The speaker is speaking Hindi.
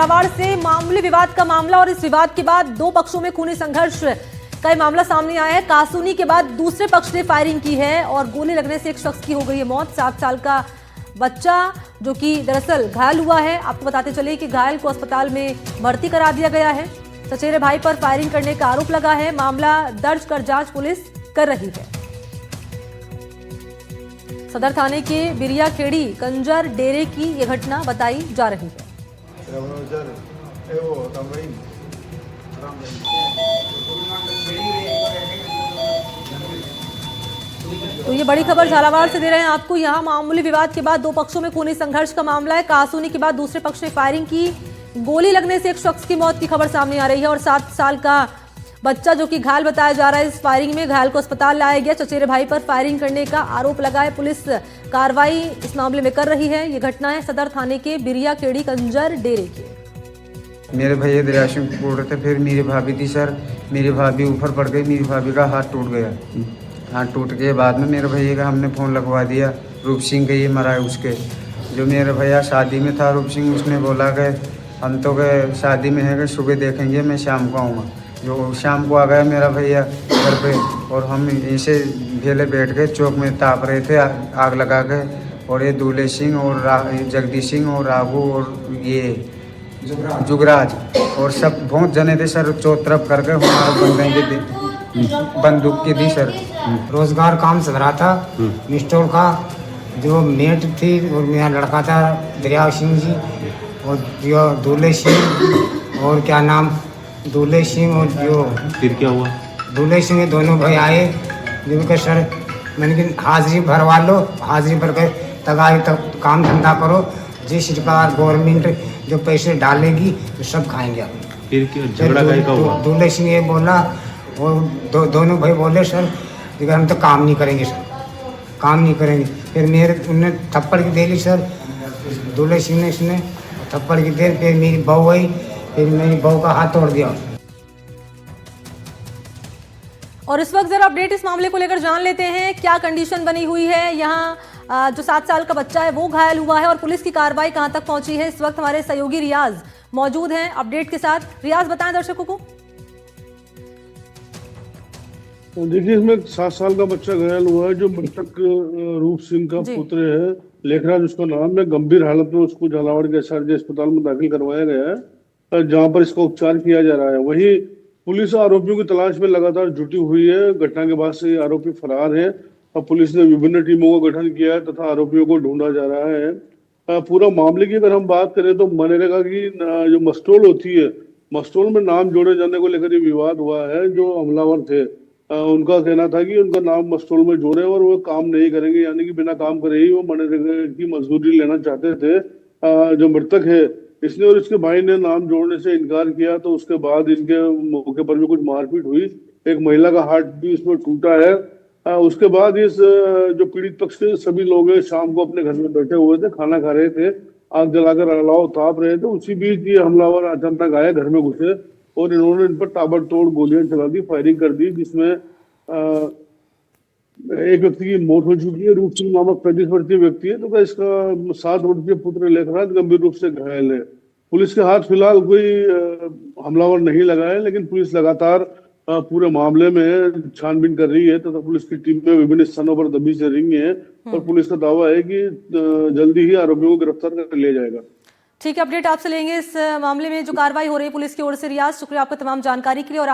झालावाड़ से मामूली विवाद का मामला और इस विवाद के बाद दो पक्षों में खूनी संघर्ष का ये मामला सामने आया है। कासूनी के बाद दूसरे पक्ष ने फायरिंग की है और गोली लगने से एक शख्स की हो गई है मौत। 7 साल का बच्चा जो कि दरअसल घायल हुआ है। आपको बताते चले कि घायल को अस्पताल में भर्ती करा दिया गया है। चचेरे भाई पर फायरिंग करने का आरोप लगा है। मामला दर्ज कर जांच पुलिस कर रही है। सदर थाने के बिरिया खेड़ी कंजर डेरे की यह घटना बताई जा रही है। तो ये बड़ी खबर झालावाड़ से दे रहे हैं आपको। यहाँ मामूली विवाद के बाद दो पक्षों में खूनी संघर्ष का मामला है। कासूनी के बाद दूसरे पक्ष ने फायरिंग की। गोली लगने से एक शख्स की मौत की खबर सामने आ रही है और 7 साल का बच्चा जो कि घायल बताया जा रहा है। इस फायरिंग में घायल को अस्पताल लाया गया। चचेरे भाई पर फायरिंग करने का आरोप लगा है। पुलिस कार्रवाई इस मामले में कर रही है। ये घटना है सदर थाने के बिरिया खेड़ी कंजर डेरे की। मेरे भैया दरियाशिव बोल रहे थे, फिर मेरी भाभी थी सर। मेरी भाभी ऊपर पड़ गई, मेरी भाभी का हाथ टूट गया। हाथ टूट के बाद में मेरे भैया का हमने फ़ोन लगवा दिया। रूप सिंह के ये मरा है उसके, जो मेरे भैया शादी में था रूप सिंह, उसने बोला कि हम तो गए शादी में है कि सुबह देखेंगे, मैं शाम को आऊँगा। जो शाम को आ गया मेरा भैया घर पे और हम ऐसे भेले बैठ के चौक में ताप रहे थे आग लगा के। और ये दूल्हे सिंह और जगदीश सिंह और राघू और ये जुगराज और सब बहुत जने थे सर। चौतरफ करके हमारे बंदूक की दी सर। रोजगार काम चल रहा था मिस्टोल का। जो मेट थी और मेरा लड़का था दरिया सिंह जी और जो दूल्हे सिंह और क्या नाम दूल्हे सिंह और जो फिर क्या हुआ? दूल्हे सिंह ये दोनों भाई आए जिनके सर मैंने कि हाजिरी भरवा लो, हाजिरी भर कर तगाई तक काम धंधा करो। जिस प्रकार गवर्नमेंट जो पैसे डालेगी तो सब खाएंगे आप। फिर क्या झगड़ा का हुआ? दूल्हे सिंह ये बोला और दोनों भाई बोले सर कि हम तो काम नहीं करेंगे सर, काम नहीं करेंगे। फिर मेरे उन्होंने थप्पड़ की दे ली सर। दूल्हे सिंह ने इसने थप्पड़ की दे, फिर मेरी बहू आई, फिर मेरी बहू का हाथ तोड़ दिया। और इस वक्त जरा अपडेट इस मामले को लेकर जान लेते हैं। क्या कंडीशन बनी हुई है? यहाँ जो 7 साल का बच्चा है वो घायल हुआ है और पुलिस की कार्रवाई कहां तक पहुंची है? इस वक्त हमारे सहयोगी रियाज मौजूद हैं अपडेट के साथ। रियाज बताएं दर्शकों को। देखिए, इसमें 7 साल का बच्चा घायल हुआ है जो मृतक रूप सिंह का पुत्र है। लेखराज उसका नाम है। गंभीर हालत में उसको झालावाड़ के एसआरजे अस्पताल में दाखिल करवाया गया है, जहां पर इसका उपचार किया जा रहा है। वहीं पुलिस आरोपियों की तलाश में लगातार जुटी हुई है। घटना के बाद से आरोपी फरार है और पुलिस ने विभिन्न टीमों का गठन किया है तथा आरोपियों को ढूंढा जा रहा है। पूरा मामले की अगर हम बात करें तो मनरेगा की जो मस्टोल होती है, मस्टोल में नाम जोड़े जाने को लेकर ये विवाद हुआ है। जो हमलावर थे उनका कहना था कि उनका नाम मस्टोल में जोड़े और वो काम नहीं करेंगे, यानी कि बिना काम करे ही वो मनरेगा की मजदूरी लेना चाहते थे। जो मृतक है इसने और इसके भाई ने नाम जोड़ने से इनकार किया, तो उसके बाद इनके मौके पर भी कुछ मारपीट हुई। एक महिला का हाथ भी इसमें टूटा है। उसके बाद इस जो पीड़ित पक्ष के सभी लोग शाम को अपने घर में बैठे हुए थे, खाना खा रहे थे, आग जलाकर अलाव ताप रहे थे। उसी बीच ये हमलावर अचानक आए, घर में घुसे और इन्होंने इन पर ताबड़तोड़ गोलियां चला दी, फायरिंग कर दी, जिसमें एक व्यक्ति की मौत हो चुकी है। रूप सिंह नामक 35 वर्षीय व्यक्ति है, तो इसका 7 वर्षीय पुत्र लेखराज गंभीर रूप से घायल है। पुलिस के हाथ फिलहाल कोई हमलावर नहीं लगा है, लेकिन पुलिस लगातार पूरे मामले में छानबीन कर रही है तथा पुलिस की टीम में विभिन्न स्थानों पर दबिश दे रही है और पुलिस का दावा है कि जल्दी ही आरोपियों को गिरफ्तार कर लिया जाएगा। ठीक है, अपडेट आपसे लेंगे इस मामले में जो कार्रवाई हो रही है पुलिस की ओर से। रियाज, शुक्रिया आपका तमाम जानकारी के लिए। और